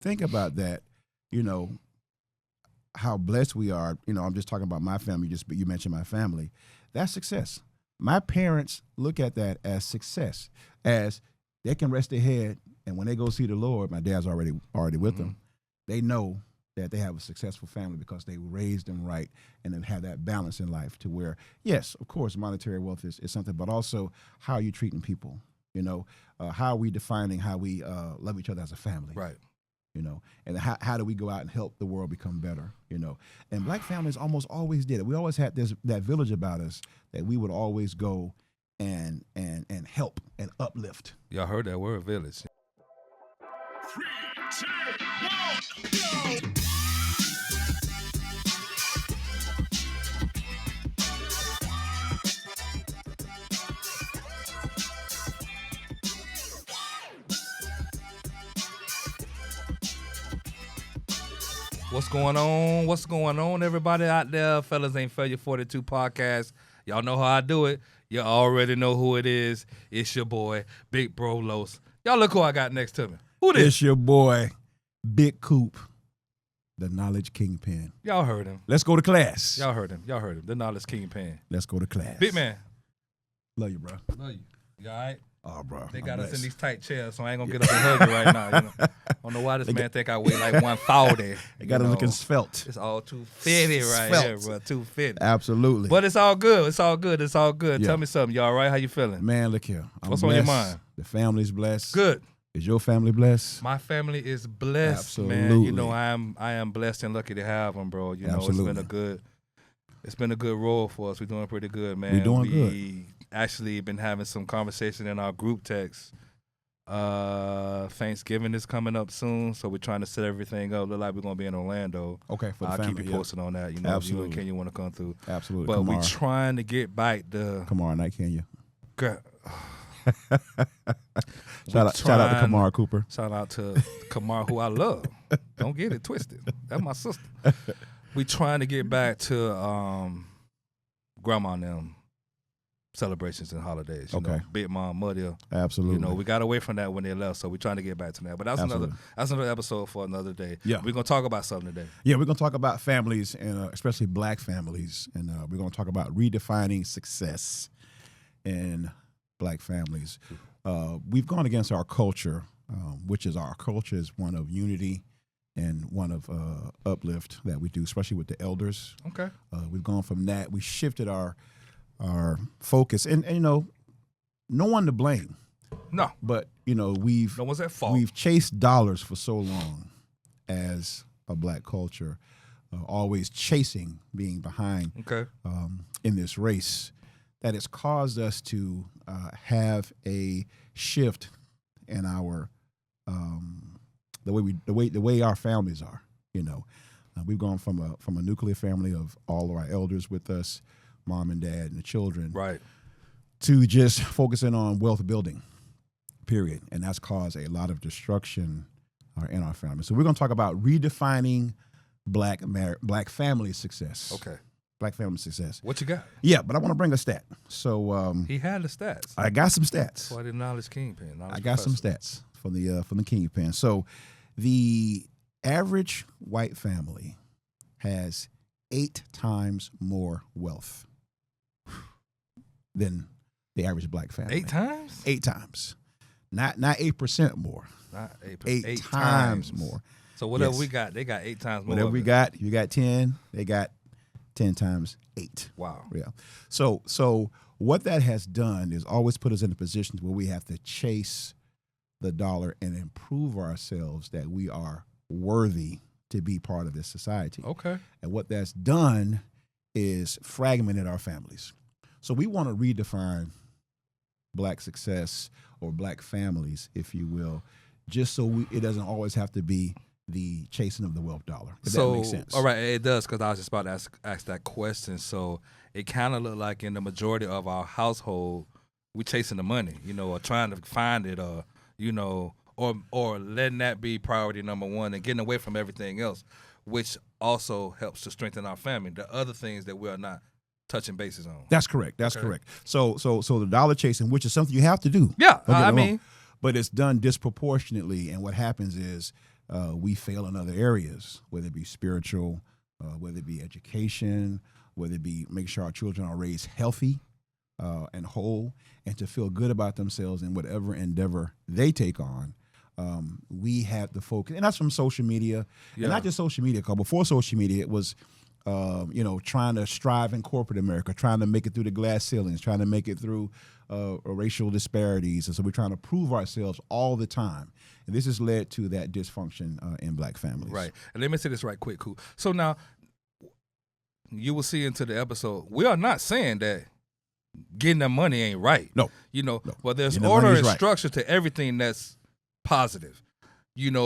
think about that, you know, how blessed we are. You know, I'm just talking about my family. You mentioned my family. That's success. My parents look at that as success, as they can rest their head, and when they go see the Lord, my dad's already with them. They know that they have a successful family because they raised them right and then have that balance in life to where, yes, of course, monetary wealth is something, but also how are you treating people? You know, how are we defining how we love each other as a family? Right. You know, and how do we go out and help the world become better? You know, and black families almost always did it. We always had that village about us that we would always go and help and uplift. Y'all heard that word, village. 3, 2, 1, go! What's going on? What's going on, everybody out there? Felons Ain't Failures 42 Podcast. Y'all know how I do it. You already know who it is. It's your boy, Big Bro Los. Y'all look who I got next to me. Who this? It's your boy, Big Coop, the knowledge kingpin. Y'all heard him. Let's go to class. Y'all heard him. Y'all heard him. The knowledge kingpin. Let's go to class. Big man. Love you, bro. Love you. You all right? Oh, bro. They I'm got us blessed. in these tight chairs, so I ain't gonna get up and hug you right now. You know? I don't know why this man think I weigh like 140. They got us looking svelte. It's all too fitty right Svelte. here, bro. Too fitty. Absolutely. But it's all good. It's all good. It's all good. Yeah. Tell me something. You all right? How you feeling? Man, look here. I'm What's blessed. on your mind? The family's blessed. Good. Is your family blessed? My family is blessed, man. Absolutely. You know, I am blessed and lucky to have them, bro. You know, Absolutely. it's been a good role for us. We're doing pretty good, man. We're doing good. We actually been having some conversation in our group text. Thanksgiving is coming up soon, so we're trying to set everything up. Look like we're gonna be in Orlando. Okay, for the I'll family. keep you yeah. posted on that. You know, Absolutely. you and Kenya want to come through. Absolutely. But we're Kamar. trying to get back the Kamar night, can you? girl. Shout out to Kamar Cooper. Shout out to Kamar, who I love. Don't get it twisted. That's my sister. We trying to get back to grandma and them celebrations and holidays. You know, Big Mom, Mother. Absolutely. You know, we got away from that when they left, so we're trying to get back to that. But that's Absolutely. another episode for another day. Yeah. We're gonna talk about something today. Yeah, we're going to talk about families, and especially black families, and we're going to talk about redefining success in black families. We've gone against our culture, which is our culture is one of unity and one of uplift that we do, especially with the elders. Okay. We've gone from that. We shifted our focus, and you know, no one to blame. No. But you know, No one's at fault. we've chased dollars for so long as a black culture, always chasing, being behind Okay. in this race, that it's caused us to have a shift in our the way our families are. You know, we've gone from a nuclear family of all of our elders with us, mom and dad and the children, Right. to just focusing on wealth building, period. And that's caused a lot of destruction in our family. So we're going to talk about redefining black family success. Okay. Black family success. What you got? Yeah, but I want to bring a stat. So He had the stats. I got some stats. For the knowledge kingpin. I got some stats from the Kingpin. So the average white family has 8 times more wealth than the average black family. 8 times? 8 times. Not 8% more. Not 8%. 8 times more. So whatever Yes. we got, they got 8 times more. Whatever of we it. got, you got 10, they got 10 times 8. Wow. Yeah. So what that has done is always put us in a position where we have to chase the dollar and improve ourselves that we are worthy to be part of this society. Okay. And what that's done is fragmented our families. So we want to redefine black success or black families, if you will, just so it doesn't always have to be the chasing of the wealth dollar. If that makes sense. All right, it does, because I was just about to ask that question. So it kind of looked like in the majority of our household, we chasing the money, you know, or trying to find it, or you know, or letting that be priority number one and getting away from everything else, which also helps to strengthen our family. The other things that we are not touching bases on. That's correct. That's Okay. correct. So the dollar chasing, which is something you have to do. Yeah, Don't get I me mean, wrong, but it's done disproportionately, and what happens is we fail in other areas, whether it be spiritual, whether it be education, whether it be make sure our children are raised healthy and whole, and to feel good about themselves in whatever endeavor they take on. We have the focus, and that's from social media, and not just social media. Because before social media, it was, trying to strive in corporate America, trying to make it through the glass ceilings, trying to make it through racial disparities, and so we're trying to prove ourselves all the time. And this has led to that dysfunction in Black families. Right. And let me say this right quick, Coop. So now, you will see into the episode, we are not saying that getting the money ain't right. No. But there's Getting the order money and is right. structure to everything that's positive.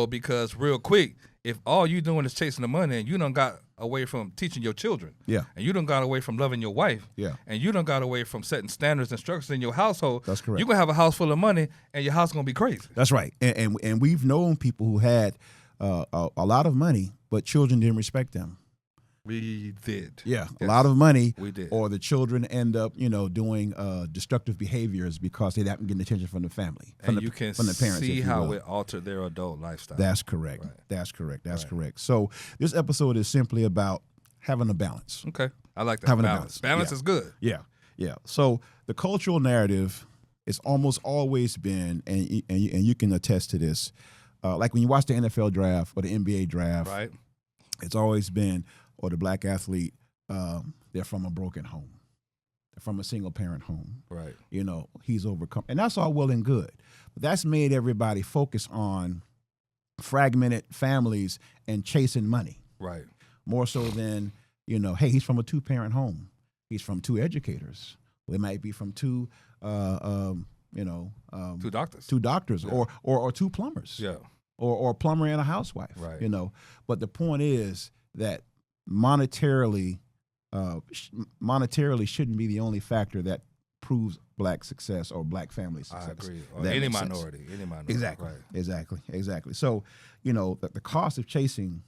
Because real quick, if all you doing is chasing the money and you done got away from teaching your children, Yeah. and you done got away from loving your wife, Yeah. and you done got away from setting standards and structures in your household, That's correct. you're going to have a house full of money and your house going to be crazy. That's right. And we've known people who had a lot of money, but children didn't respect them. We did. Yeah, Yes. a lot of money. We did. Or the children end up, doing destructive behaviors because they haven't getting attention from the family, And you can from the parents. see if you how will. it altered their adult lifestyle. That's correct. Right. That's correct. That's Right. correct. So this episode is simply about having a balance. Okay. I like that. Having a balance. balance. Balance Yeah. is good. Yeah, yeah. So the cultural narrative is almost always been, and you can attest to this, like when you watch the NFL draft or the NBA draft, Right. it's always been, or the Black athlete, they're from a broken home. They're from a single parent home. Right. He's overcome. And that's all well and good. But that's made everybody focus on fragmented families and chasing money. Right. More so than, hey, he's from a 2-parent home. He's from 2 educators. They might be from 2, 2 doctors. 2 doctors, Yeah. or 2 plumbers. Yeah. Or a plumber and a housewife. Right. But the point is that monetarily shouldn't be the only factor that proves Black success or Black family success. I agree. Or That any makes sense. minority. Any minority. Exactly. Right. Exactly. So, the cost of chasing,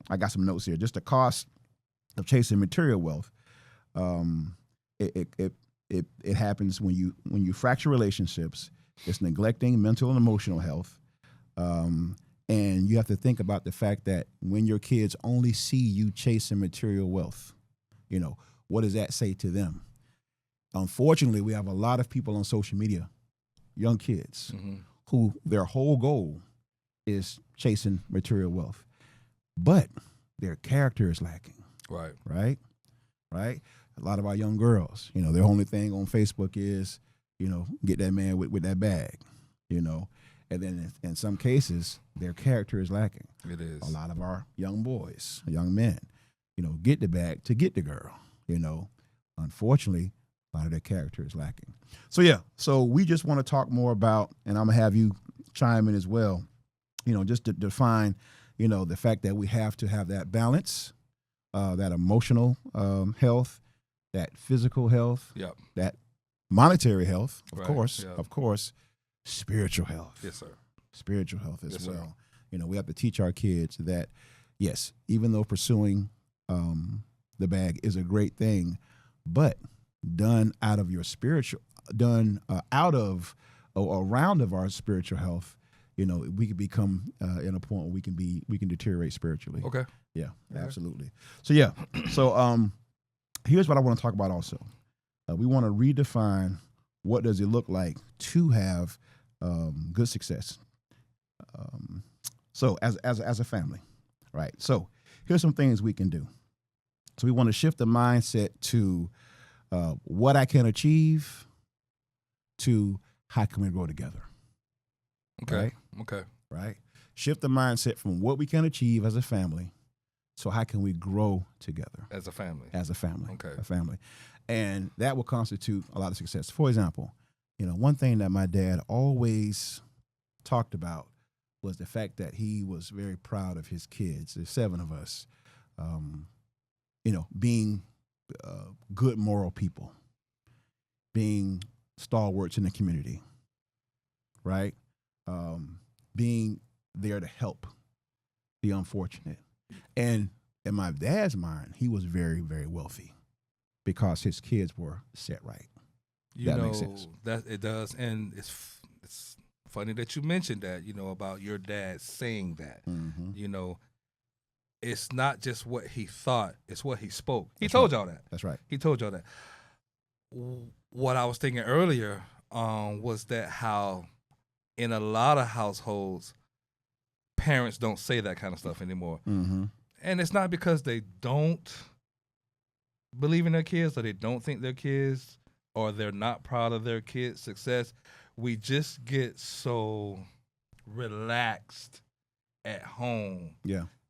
I got some notes here. Just the cost of chasing material wealth. It happens when you fracture relationships. It's neglecting mental and emotional health. And you have to think about the fact that when your kids only see you chasing material wealth, what does that say to them? Unfortunately, we have a lot of people on social media, young kids, Mm-hmm. who their whole goal is chasing material wealth, but their character is lacking. Right. Right. A lot of our young girls, their only thing on Facebook is, get that man with that bag, and then in some cases, their character is lacking. It is. A lot of our young boys, young men, get the bag to get the girl, Unfortunately, a lot of their character is lacking. So we just want to talk more about, and I'm going to have you chime in as well, just to define, the fact that we have to have that balance, that emotional health, that physical health, Yep. that monetary health, of Right, course, spiritual health. Yes, sir. Spiritual health as Yes, sir. well. We have to teach our kids that, yes, even though pursuing the bag is a great thing, but done out of your spiritual, out of or around of our spiritual health, we can become in a point where we can deteriorate spiritually. Okay. Yeah, Okay. absolutely. So here's what I want to talk about also. We want to redefine what does it look like to have good success. So as a family, right? So here's some things we can do. So we want to shift the mindset to what I can achieve to how can we grow together. Okay. Right? Okay. Right? Shift the mindset from what we can achieve as a family. So how can we grow together As a family. as a family? Okay. A family. And that will constitute a lot of success. For example, one thing that my dad always talked about was the fact that he was very proud of his kids. There's 7 of us, being good moral people, being stalwarts in the community, right? Being there to help the unfortunate. And in my dad's mind, he was very, very wealthy because his kids were set right. You That know, makes sense. that it does, and it's funny that you mentioned that, about your dad saying that. Mm-hmm. It's not just what he thought, it's what he spoke. He That's told right. y'all that. That's right. He told y'all that. What I was thinking earlier was that how in a lot of households, parents don't say that kind of stuff anymore. Mm-hmm. And it's not because they don't believe in their kids or they don't think their kids or they're not proud of their kids' success. We just get so relaxed at home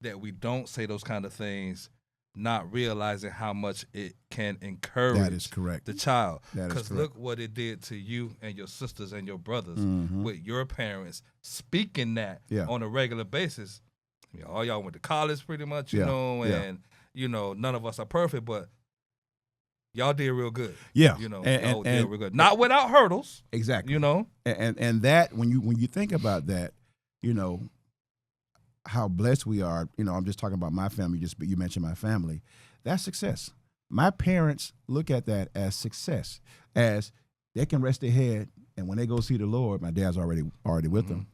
that we don't say those kind of things, not realizing how much it can encourage That is correct. the child. That is Because correct. look what it did to you and your sisters and your brothers Mm-hmm. with your parents speaking that on a regular basis. All y'all went to college pretty much, and none of us are perfect, but y'all did real good. Yeah. Y'all And did real good. Not without hurdles. exactly. And that when you think about that, how blessed we are. I'm just talking about my family. You mentioned my family. That's success. My parents look at that as success, as they can rest their head, and when they go see the Lord, my dad's already with them.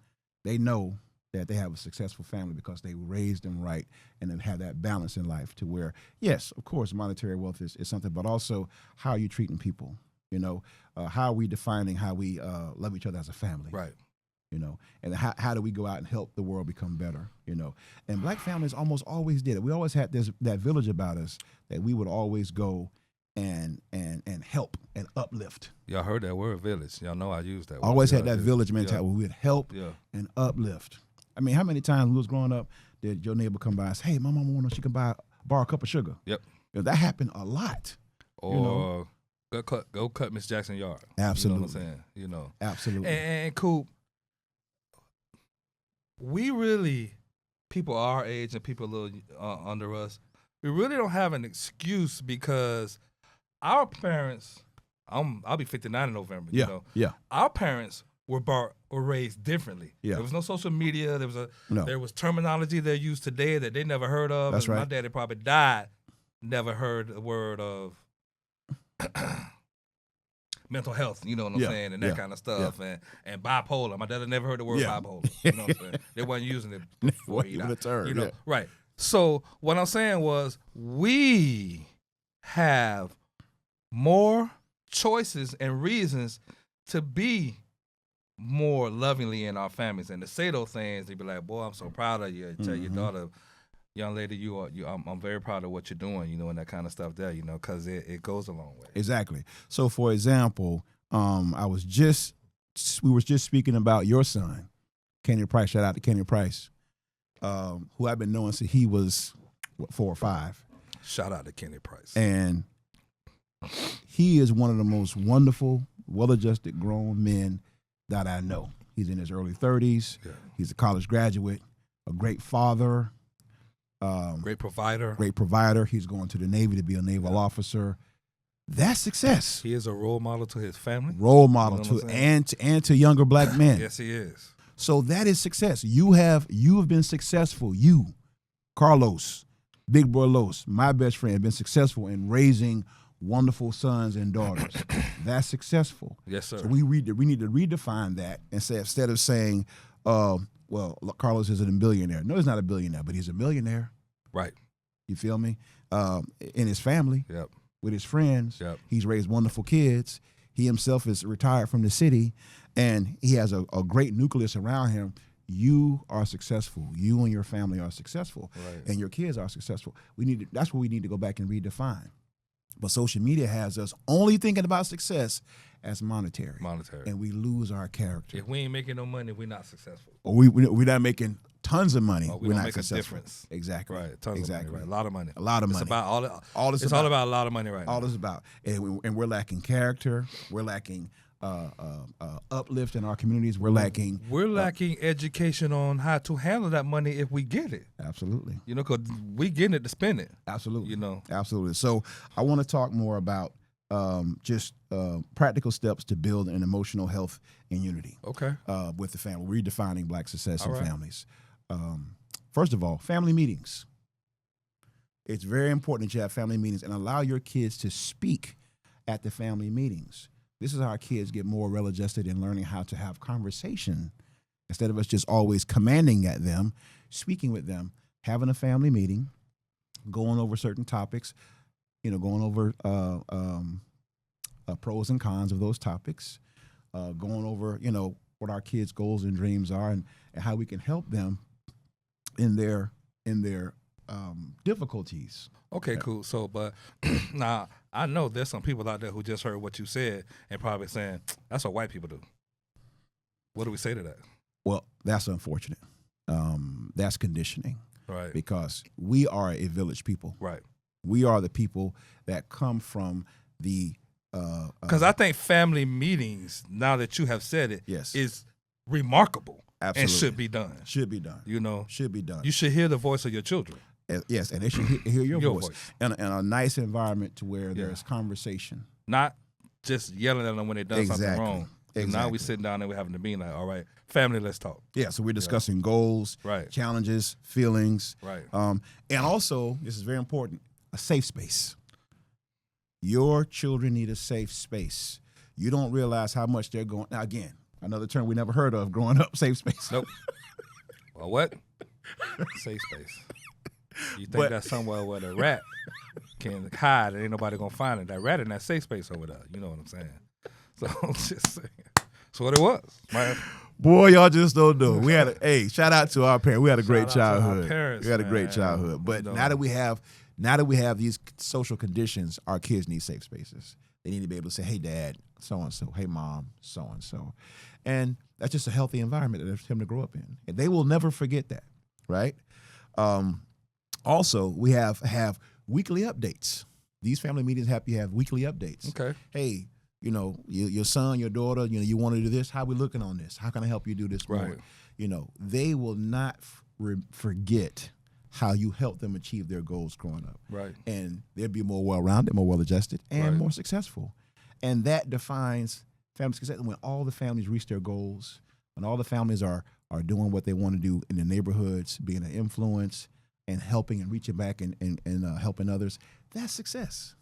They know that they have a successful family because they raised them right and then have that balance in life to where, yes, of course, monetary wealth is something, but also how are you treating people? How are we defining how we love each other as a family? right. And how do we go out and help the world become better? And black families almost always did it. We always had that village about us that we would always go and help and uplift. Y'all heard that word, village. Y'all know I use that word. Always had that village mentality where we'd help Yeah. and uplift. I mean, how many times we was growing up did your neighbor come by and say, hey, my mama wants she can borrow a cup of sugar? Yep. That happened a lot. Or go cut Miss Jackson yard. Absolutely. You know what I'm saying? Absolutely. And Coop, we really, people our age and people a little under us, we really don't have an excuse because our parents, I'll be 59 in November. Yeah. Our parents were raised differently. Yeah. There was no social media. No. There was terminology they use today that they never heard of. That's and right. My daddy probably died, never heard the word of mental health, you know what I'm saying, and that kind of stuff, and bipolar. My dad had never heard the word bipolar. You know what I'm saying? They wasn't using it before he died. Even a term, Right. So what I'm saying was we have more choices and reasons to be more lovingly in our families and to say those things. They be like, boy, I'm so proud of you. Tell your daughter, young lady, I'm very proud of what you're doing, and that kind of stuff there, because it goes a long way. Exactly. So, for example, we were just speaking about your son, Kenny Price. Shout out to Kenny Price, who I've been knowing since he was 4 or 5. Shout out to Kenny Price. And he is one of the most wonderful, well-adjusted grown men that I know. He's in his early 30s. Yeah. He's a college graduate, a great father. Great provider. Great provider. He's going to the Navy to be a naval officer. That's success. He is a role model to his family. Role model and to younger black men. Yes, he is. So that is success. You have been successful. You, Carlos, Big Bro Los, my best friend, been successful in raising wonderful sons and daughters. That's successful. Yes, sir. So we need to redefine that and say, instead of saying, well, Carlos isn't a billionaire. No, he's not a billionaire, but he's a millionaire. Right. You feel me? In his family, Yep. with his friends, Yep. he's raised wonderful kids. He himself is retired from the city, and he has a great nucleus around him. You are successful. You and your family are successful, Right. and your kids are successful. That's what we need to go back and redefine. But social media has us only thinking about success as monetary. And we lose our character. If we ain't making no money, we're not successful. Or we're not making tons of money. Or we we're don't not make successful. a difference. Exactly. Right. Tons exactly. of money. Right. A lot of money. A lot of It's money. about all it's all about a lot of money right now. All this about. And we're lacking character. We're lacking uplift in our communities. We're lacking education on how to handle that money if we get it. Absolutely. Because we getting it to spend it. Absolutely. Absolutely. So I want to talk more about just practical steps to build an emotional health and unity. Okay. With the family, redefining Black success All in right. families. First of all, family meetings. It's very important that you have family meetings and allow your kids to speak at the family meetings. This is how our kids get more well-adjusted in learning how to have conversation instead of us just always commanding at them, speaking with them, having a family meeting, going over certain topics, going over pros and cons of those topics, going over, what our kids' goals and dreams are and how we can help them in their difficulties. Okay, cool. So, but now I know there's some people out there who just heard what you said and probably saying, that's what white people do. What do we say to that? Well, that's unfortunate. That's conditioning. Right. Because we are a village people. Right. We are the people that come from the because I think family meetings, now that you have said it, yes, is remarkable. Absolutely. And should be done. Should be done. Should be done. You should hear the voice of your children. Yes, and they should hear your voice. In a nice environment to where there's conversation. Not just yelling at them when they've done something wrong. Exactly. Now we sitting down and we're having to be like, all right, family, let's talk. Yeah, so we're discussing goals, right, challenges, feelings. Right. And also, this is very important, a safe space. Your children need a safe space. You don't realize how much they're going. Now, again, another term we never heard of growing up, safe space. Nope. Well, what? Safe space. You think that's somewhere where the rat can hide and ain't nobody going to find it. That rat in that safe space over there. You know what I'm saying? So I'm just saying. That's what it was. Boy, y'all just don't know. We had shout out to our parents. We had a great childhood. Parents, we had a great childhood. But now that we have these social conditions, our kids need safe spaces. They need to be able to say, hey, Dad, so-and-so. Hey, Mom, so-and-so. And that's just a healthy environment for them to grow up in. And they will never forget that, right? Also, we have weekly updates. These family meetings have weekly updates. Okay. Hey, your son, your daughter, you want to do this? How we looking on this? How can I help you do this more? Right. They will not forget how you helped them achieve their goals growing up. Right. And they'll be more well-rounded, more well-adjusted, and more successful. And that defines family success. When all the families reach their goals, when all the families are doing what they want to do in the neighborhoods, being an influence and helping and reaching back and helping others, that's success.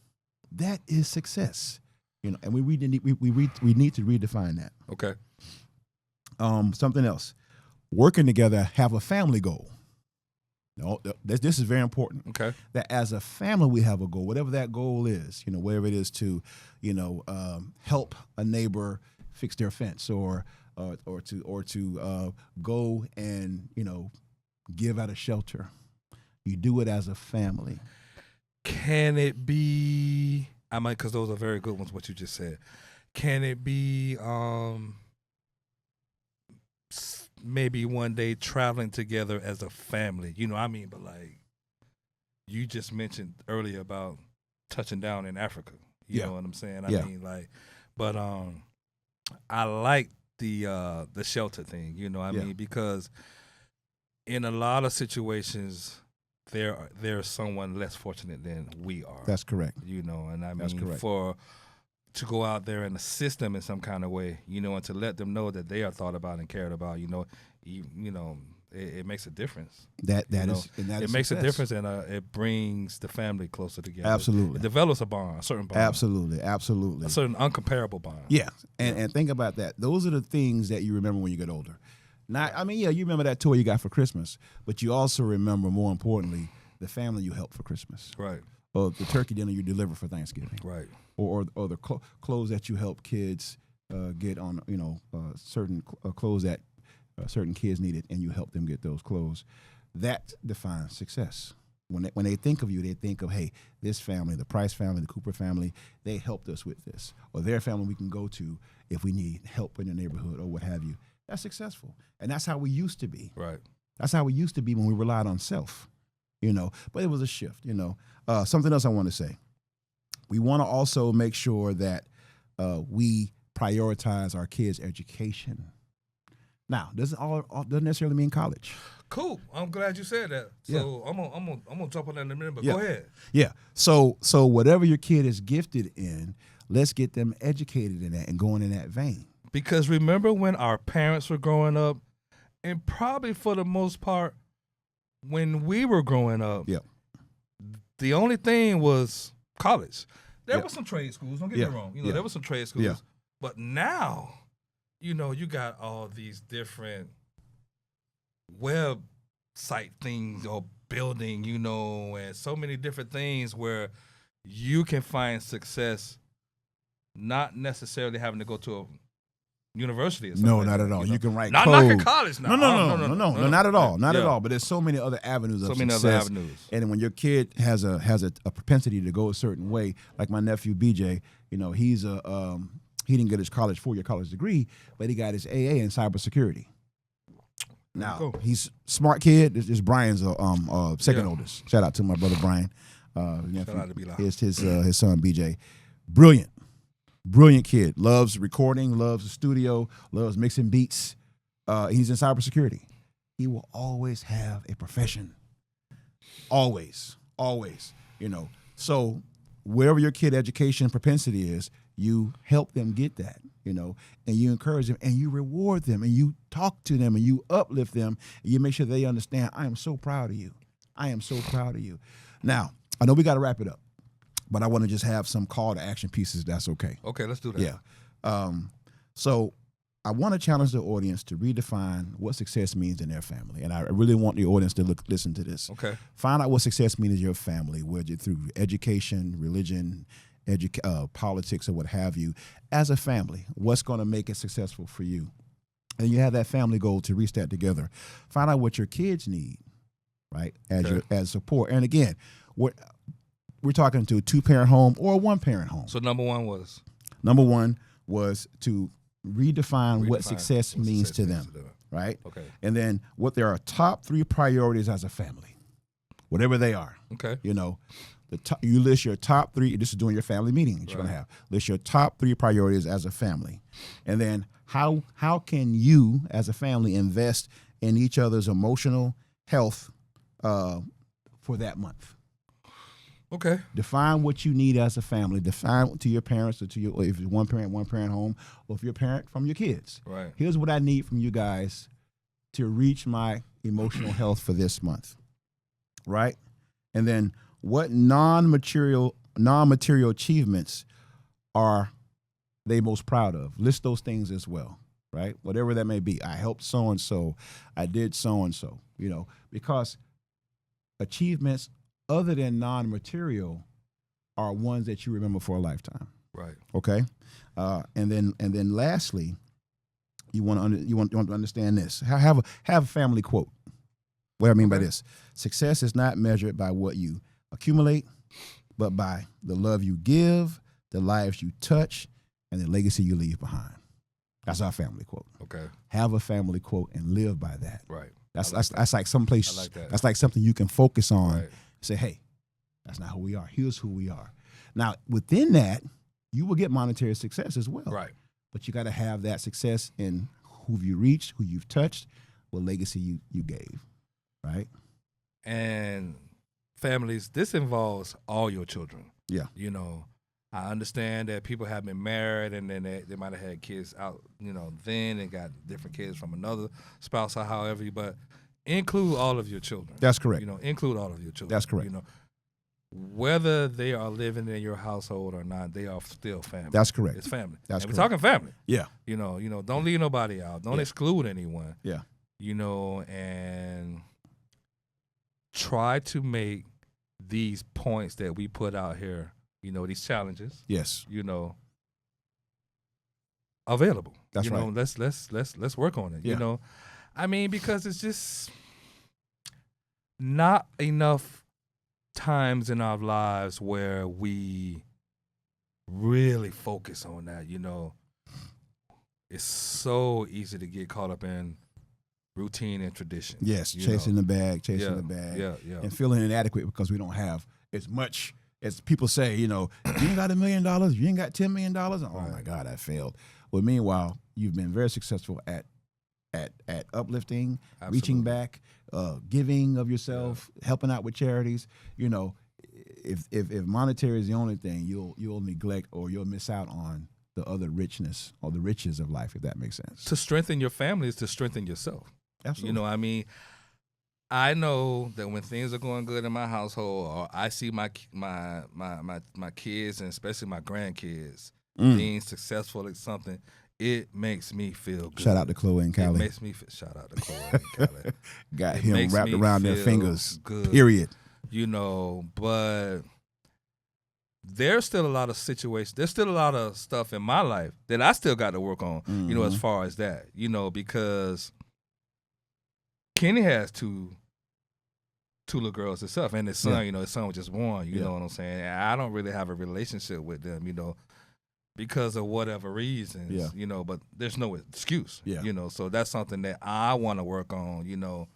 That is success. And we need to redefine that. Okay. Something else. Working together, have a family goal. No, this is very important. Okay. That as a family we have a goal, whatever that goal is. Whatever it is to, help a neighbor fix their fence, or to go and give out a shelter. You do it as a family. Can it be? Because those are very good ones. What you just said. Can it be? Maybe one day traveling together as a family. But like you just mentioned earlier about touching down in Africa. You know what I'm saying? But I like the shelter thing. Because in a lot of situations there's someone less fortunate than we are. That's correct. That's correct. To go out there and assist them in some kind of way, and to let them know that they are thought about and cared about, it makes a difference. It makes a difference, and it brings the family closer together. Absolutely. It develops a bond, a certain bond. Absolutely. A certain uncomparable bond. Yeah, and think about that. Those are the things that you remember when you get older. You remember that toy you got for Christmas, but you also remember, more importantly, the family you helped for Christmas. Right. Or the turkey dinner you deliver for Thanksgiving. Right. Or the clothes that you help kids get on, certain clothes that certain kids needed, and you help them get those clothes. That defines success. When they think of you, they think of, hey, this family, the Price family, the Cooper family, they helped us with this. Or their family we can go to if we need help in the neighborhood or what have you. That's successful. And that's how we used to be. Right. That's how we used to be when we relied on self, But it was a shift, Something else I want to say. We want to also make sure that we prioritize our kids' education. Now, doesn't necessarily mean college. Cool. I'm glad you said that. So I'm gonna jump on that in a minute. But go ahead. Yeah. So whatever your kid is gifted in, let's get them educated in that and going in that vein. Because remember when our parents were growing up, and probably for the most part, when we were growing up, the only thing was college. There were some trade schools. Don't get me wrong. There were some trade schools. But now, you know, you got all these different website things or building, you know, and so many different things where you can find success not necessarily having to go to a university or something. No, like not that, at all. you know? You can write Not code. knocking college now. No, not at all. Not at Yeah. all. But there's so many other avenues of So many success. other avenues. And when your kid has a propensity to go a certain way, like my nephew BJ, you know, he didn't get his 4-year college degree, but he got his AA in cybersecurity. Now Cool. he's a smart kid. This is Brian's second Yeah. oldest. Shout out to my brother Brian. Shout out to B-Lock. His son BJ. Brilliant kid. Loves recording. Loves the studio. Loves mixing beats. He's in cybersecurity. He will always have a profession. Always. You know. So wherever your kid education propensity is, you help them get that, you know, and you encourage them and you reward them and you talk to them and you uplift them and you make sure they understand, I am so proud of you. I am so proud of you. Now, I know we got to wrap it up, but I want to just have some call to action pieces. That's okay. Okay, let's do that. Yeah. So I want to challenge the audience to redefine what success means in their family. And I really want the audience to listen to this. Okay. Find out what success means in your family, whether through education, religion, politics, or what have you. As a family, what's going to make it successful for you? And you have that family goal to reach that together. Find out what your kids need, right, as support. And again, we're talking to a 2-parent home or a 1-parent home. So number one was to redefine what success means to them, right? Okay. And then what there are top 3 priorities as a family, whatever they are. Okay. You know, you list your top 3. This is during your family meeting that you're going to have. List your top 3 priorities as a family, and then how can you as a family invest in each other's emotional health for that month? Okay. Define what you need as a family. Define to your parents or if it's 1-parent home, or if you're a parent from your kids. Right. Here's what I need from you guys to reach my emotional health for this month. Right? And then what non-material achievements are they most proud of? List those things as well, right? Whatever that may be. I helped so-and-so. I did so-and-so, you know, because achievements other than non-material are ones that you remember for a lifetime. Right. Okay? And then lastly, you want to understand this. Have a family quote. What I mean by this: success is not measured by what you accumulate, but by the love you give, the lives you touch, and the legacy you leave behind. That's our family quote. Okay. Have a family quote and live by that. Right. That's like someplace. I like that. That's like something you can focus on. Right. Say, hey, that's not who we are. Here's who we are. Now, within that, you will get monetary success as well. Right. But you got to have that success in who you reached, who you've touched, what legacy you gave. Right. And families, this involves all your children. Yeah. You know, I understand that people have been married and then they might have had kids out, you know, then and got different kids from another spouse or however, but include all of your children. That's correct. You know, include all of your children. That's correct. You know, whether they are living in your household or not, they are still family. That's correct. It's family. That's and correct. we're talking family. Yeah. You know, don't leave nobody out. Don't exclude anyone. Yeah. You know, and try to make these points that we put out here, you know, these challenges, Yes. you know, available. That's you know, right. let's work on it. Yeah. You know, I mean, because it's just not enough times in our lives where we really focus on that. You know, it's so easy to get caught up in routine and tradition. Yes. you Chasing know. the bag, Yeah. and feeling inadequate because we don't have as much as people say, you know, you ain't got $1 million, you ain't got $10 million. Oh my God, I failed. Well, meanwhile, you've been very successful at uplifting, reaching back, giving of yourself, helping out with charities. You know, if monetary is the only thing, you'll neglect or you'll miss out on the other richness or the riches of life, if that makes sense. To strengthen your family is to strengthen yourself. Absolutely. You know, I mean, I know that when things are going good in my household, or I see my kids and especially my grandkids, being successful at something, it makes me feel good. Shout out to Chloe and Callie. It makes me feel, shout out to Chloe and Callie. Got It him makes wrapped me around their feel fingers. good. Period. You know, but there's still a lot of situations. There's still a lot of stuff in my life that I still got to work on, you know, as far as that, you know, because Kenny has two little girls himself, and his son, you know, his son was just born, you know what I'm saying? And I don't really have a relationship with them, you know, because of whatever reasons, you know, but there's no excuse, you know, so that's something that I want to work on, you know.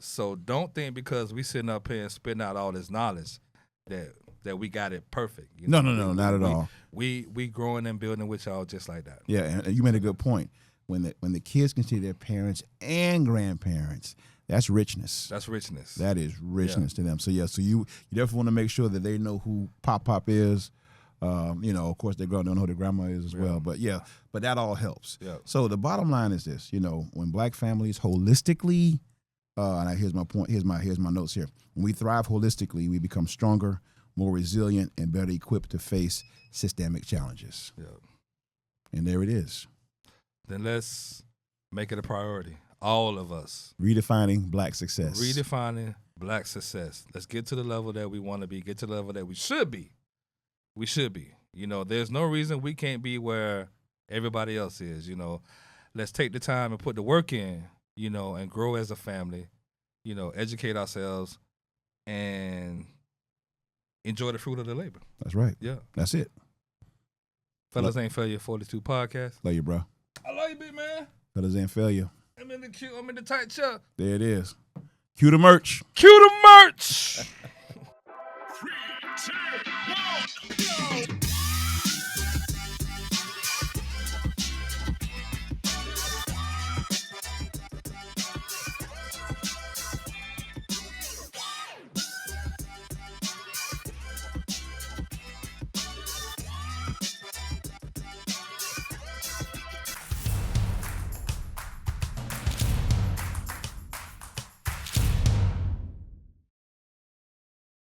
So don't think because we sitting up here and spitting out all this knowledge that we got it perfect. You know? No, not at all. We growing and building with y'all just like that. Yeah, and you made a good point. When the kids can see their parents and grandparents, that's richness. That's richness. That is richness to them. So so you definitely want to make sure that they know who Pop is. You know, of course, they don't know who their grandma is as well. But but that all helps. Yeah. So the bottom line is this: you know, when black families holistically, and here's my point. Here's my notes here. When we thrive holistically, we become stronger, more resilient, and better equipped to face systemic challenges. Yeah. And there it is. Then let's make it a priority. All of us. Redefining black success. Redefining black success. Let's get to the level that we want to be. Get to the level that we should be. We should be. You know, there's no reason we can't be where everybody else is. You know, let's take the time and put the work in, you know, and grow as a family, you know, educate ourselves and enjoy the fruit of the labor. That's right. Yeah. That's it. Fellas Ain't Failure 42 Podcast. Love you, bro. I love you, big man. Fellas Ain't Failure. I'm in the tight chair. There it is. Cue the merch. Cue the merch. 3, 2, 1, go!